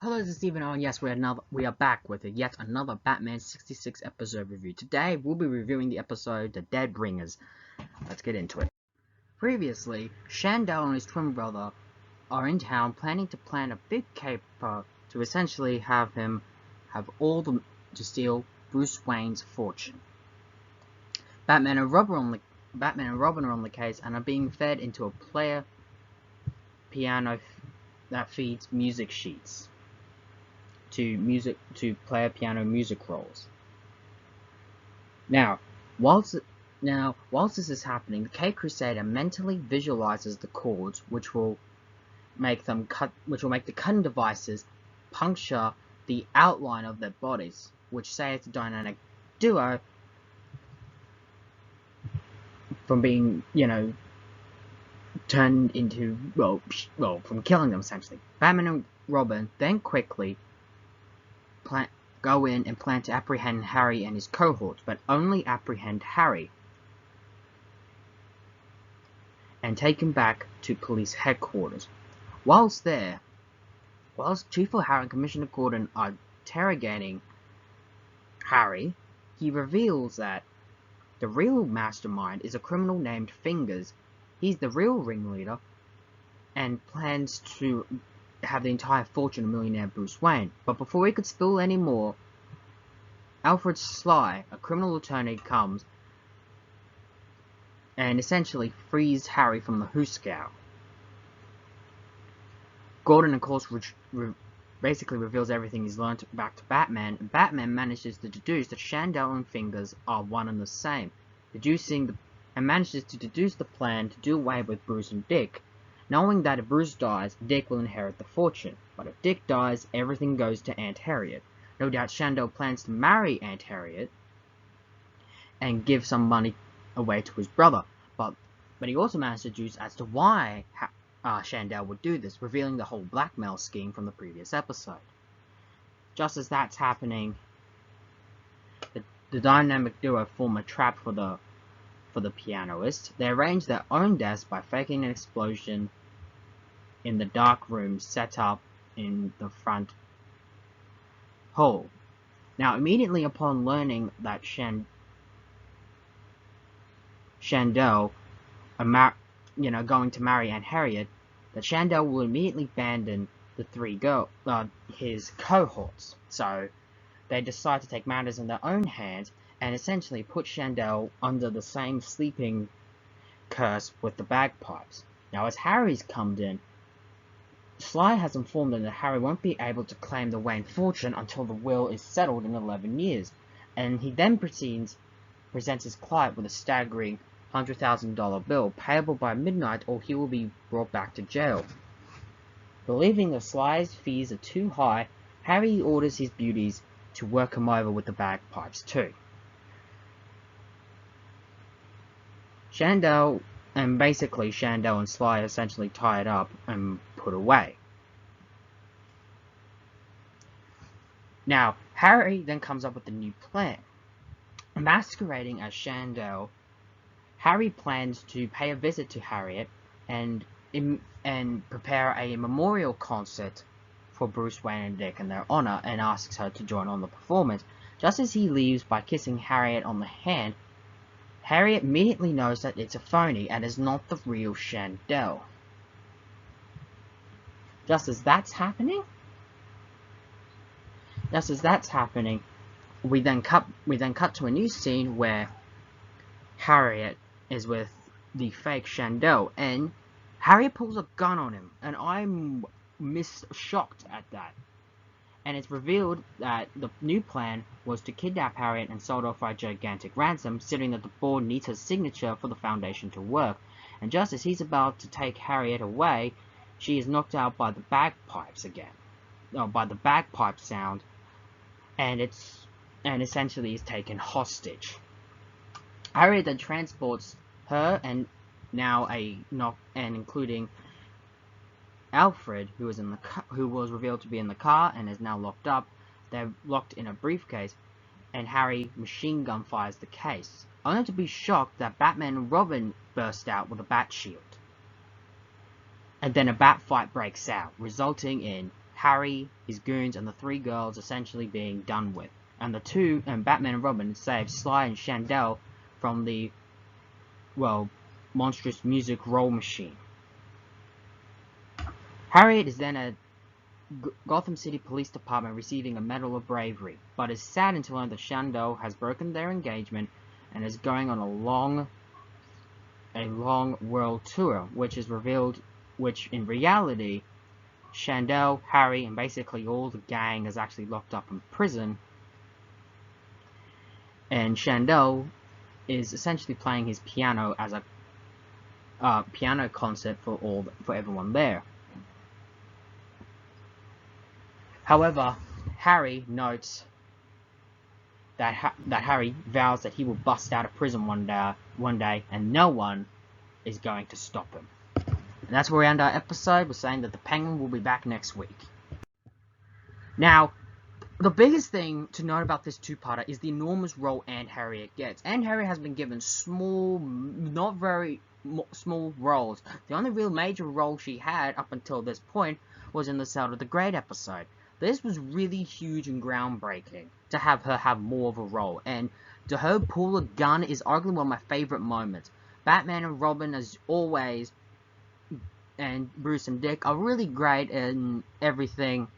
Hello, this is Steven and yes, we are back with yet another Batman 66 episode review. Today, we'll be reviewing the episode The Dead Bringers. Let's get into it. Previously, Chandell and his twin brother are in town planning to plan a big caper to essentially have to steal Bruce Wayne's fortune. Batman and Robin are on the case and are being fed into a player piano that feeds music sheets to player piano music rolls. Now, whilst this is happening, the Cape Crusader mentally visualizes the chords, which will make the cutting devices puncture the outline of their bodies, which saves the dynamic duo from being, turned into, from killing them, essentially. Batman and Robin then quickly go in and plan to apprehend Harry and his cohorts, but only apprehend Harry and take him back to police headquarters. Whilst Chief O'Hara and Commissioner Gordon are interrogating Harry, he reveals that the real mastermind is a criminal named Fingers. He's the real ringleader and plans to have the entire fortune of millionaire Bruce Wayne. But before he could spill any more, Alfred Sly, a criminal attorney, comes and essentially frees Harry from the Hooskow. Gordon, of course, basically reveals everything he's learned back to Batman, and Batman manages to deduce that Chandell and Fingers are one and the same, manages to deduce the plan to do away with Bruce and Dick, knowing that if Bruce dies, Dick will inherit the fortune, but if Dick dies, everything goes to Aunt Harriet. No doubt Chandell plans to marry Aunt Harriet and give some money away to his brother, but he also managed to deduce as to why Chandell would do this, revealing the whole blackmail scheme from the previous episode. Just as that's happening, the dynamic duo form a trap for the pianist. They arrange their own deaths by faking an explosion in the dark room set up in the front hall. Now, immediately upon learning that Chandell going to marry Aunt Harriet, that Chandell will immediately abandon the his cohorts. So they decide to take matters in their own hands and essentially put Chandell under the same sleeping curse with the bagpipes. Now, as Harry's come in, Sly has informed them that Harry won't be able to claim the Wayne fortune until the will is settled in 11 years, and he then presents his client with a staggering $100,000 bill payable by midnight or he will be brought back to jail. Believing that Sly's fees are too high, Harry orders his beauties to work him over with the bagpipes too. Chandell and Sly essentially tied up and put away. Now, Harry then comes up with a new plan. Masquerading as Chandell, Harry plans to pay a visit to Harriet and prepare a memorial concert for Bruce Wayne and Dick in their honor, and asks her to join on the performance. Just as he leaves by kissing Harriet on the hand, Harriet immediately knows that it's a phony and is not the real Chandell. Just as that's happening, we then cut to a new scene where Harriet is with the fake Chandell, and Harriet pulls a gun on him, and I'm shocked at that. And it's revealed that the new plan was to kidnap Harriet and sell her for a gigantic ransom, considering that the board needs her signature for the Foundation to work. And just as he's about to take Harriet away, she is knocked out by the bagpipes again. By the bagpipe sound, and essentially is taken hostage. Harriet then transports her and including Alfred, who was revealed to be in the car and is now locked up. They're locked in a briefcase, and Harry machine gun fires the case, only to be shocked that Batman and Robin burst out with a bat shield. And then a bat fight breaks out, resulting in Harry, his goons, and the three girls essentially being done with. And Batman and Robin save Sly and Chandell from the, well, monstrous music roll machine. Harriet is then at Gotham City Police Department receiving a Medal of Bravery, but is saddened to learn that Chandell has broken their engagement and is going on a long world tour, which in reality, Chandell, Harry, and basically all the gang is actually locked up in prison, and Chandell is essentially playing his piano as a piano concert for everyone there. However, Harry notes that Harry vows that he will bust out of prison one day, and no one is going to stop him. And that's where we end our episode. We're saying that the Penguin will be back next week. Now, the biggest thing to note about this two-parter is the enormous role Aunt Harriet gets. Aunt Harriet has been given small, not very small roles. The only real major role she had up until this point was in the Cell of the Great episode. This was really huge and groundbreaking to have her have more of a role, and to her pull a gun is arguably one of my favorite moments. Batman and Robin, as always, and Bruce and Dick are really great in everything,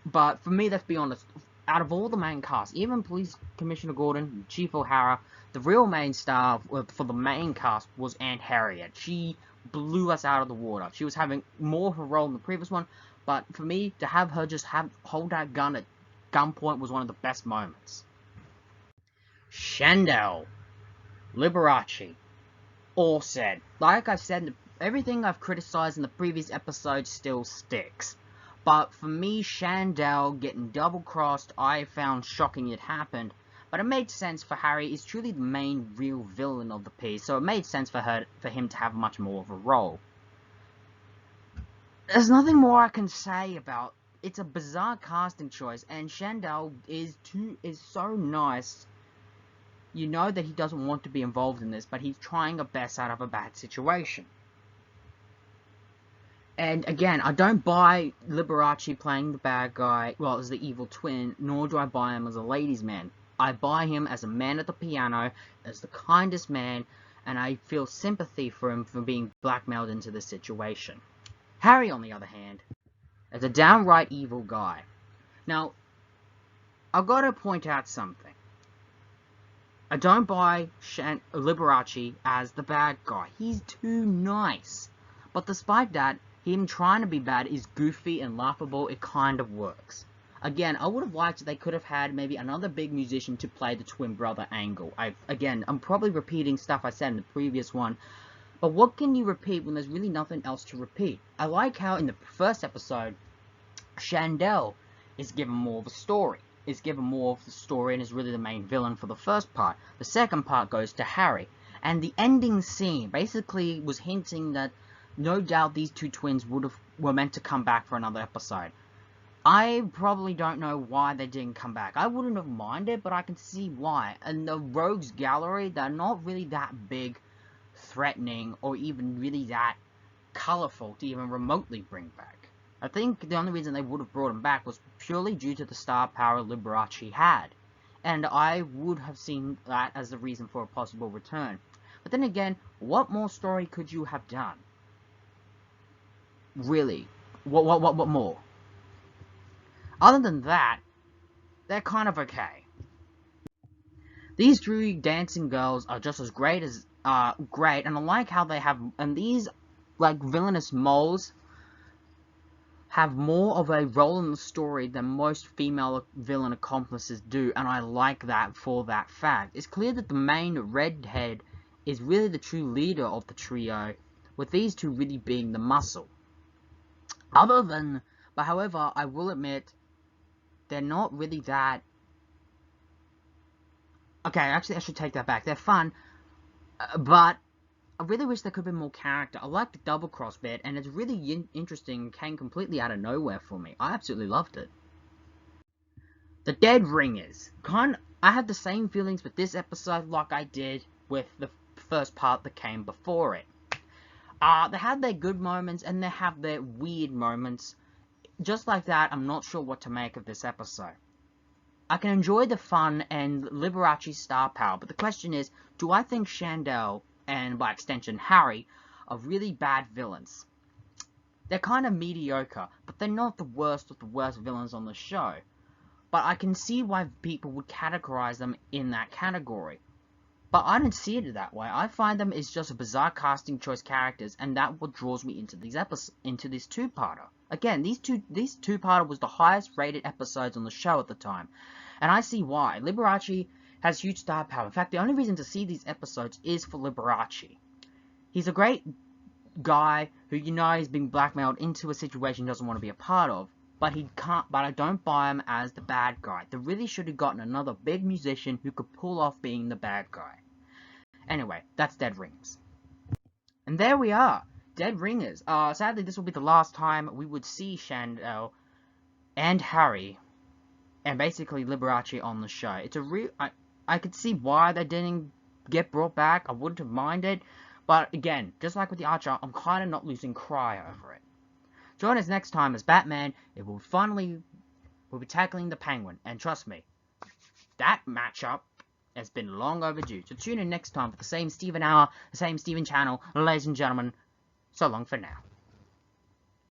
but for me, let's be honest, out of all the main cast, even Police Commissioner Gordon, Chief O'Hara, the real main star for the main cast was Aunt Harriet. She blew us out of the water. She was having more of a role in the previous one, but for me, to have her just hold that gun at gunpoint was one of the best moments. Chandell, Liberace, all said. Like I said, everything I've criticized in the previous episode still sticks. But for me, Chandell getting double-crossed, I found shocking it happened. But it made sense for Harry. He's truly the main real villain of the piece, so it made sense for him to have much more of a role. There's nothing more I can say about. It's a bizarre casting choice, and Chandell is so nice. You know that he doesn't want to be involved in this, but he's trying a best out of a bad situation. And again, I don't buy Liberace playing the bad guy, well, as the evil twin, nor do I buy him as a ladies' man. I buy him as a man at the piano, as the kindest man, and I feel sympathy for him for being blackmailed into this situation. Harry, on the other hand, is a downright evil guy. Now, I've got to point out something. I don't buy Liberace as the bad guy. He's too nice. But despite that, him trying to be bad is goofy and laughable. It kind of works. Again, I would have liked they could have had maybe another big musician to play the twin brother angle. I'm probably repeating stuff I said in the previous one. But what can you repeat when there's really nothing else to repeat? I like how in the first episode, Chandell is given more of a story. And is really the main villain for the first part. The second part goes to Harry. And the ending scene basically was hinting that no doubt these two twins were meant to come back for another episode. I probably don't know why they didn't come back. I wouldn't have minded, but I can see why. And the Rogues Gallery, they're not really that big, threatening, or even really that colorful to even remotely bring back. I think the only reason they would have brought him back was purely due to the star power Liberace had. And I would have seen that as the reason for a possible return. But then again, what more story could you have done? Really? What more? Other than that, they're kind of okay. These three dancing girls are just as great, and I like how they have, and these, like, villainous moles have more of a role in the story than most female villain accomplices do, and I like that for that fact. It's clear that the main redhead is really the true leader of the trio, with these two really being the muscle. However, I will admit, they're not really that... Okay, actually, I should take that back. They're fun, but I really wish there could have been more character. I like the double cross bit, and it's really interesting, came completely out of nowhere for me. I absolutely loved it. The Dead Ringers. I had the same feelings with this episode like I did with the first part that came before it. They have their good moments, and they have their weird moments. just like that, I'm not sure what to make of this episode. I can enjoy the fun and Liberace's star power, but the question is, do I think Chandell, and by extension Harry, are really bad villains? They're kind of mediocre, but they're not the worst of the worst villains on the show. But I can see why people would categorize them in that category. But I don't see it that way. I find them as just bizarre casting choice characters, and that's what draws me into these into this two-parter. Again, this two-parter was the highest rated episodes on the show at the time, and I see why. Liberace has huge star power. In fact, the only reason to see these episodes is for Liberace. He's a great guy who he's being blackmailed into a situation he doesn't want to be a part of. But he can't. But I don't buy him as the bad guy. They really should have gotten another big musician who could pull off being the bad guy. Anyway, that's Dead Ringers. And there we are. Dead Ringers. Sadly, this will be the last time we would see Chandell and Harry and basically Liberace on the show. It's a real... I could see why they didn't get brought back. I wouldn't have minded. But again, just like with the Archer, I'm kind of not losing cry over it. Join us next time as Batman. We'll be tackling the Penguin. And trust me, that matchup has been long overdue. So tune in next time for the same Steven hour, the same Steven channel. Ladies and gentlemen, so long for now.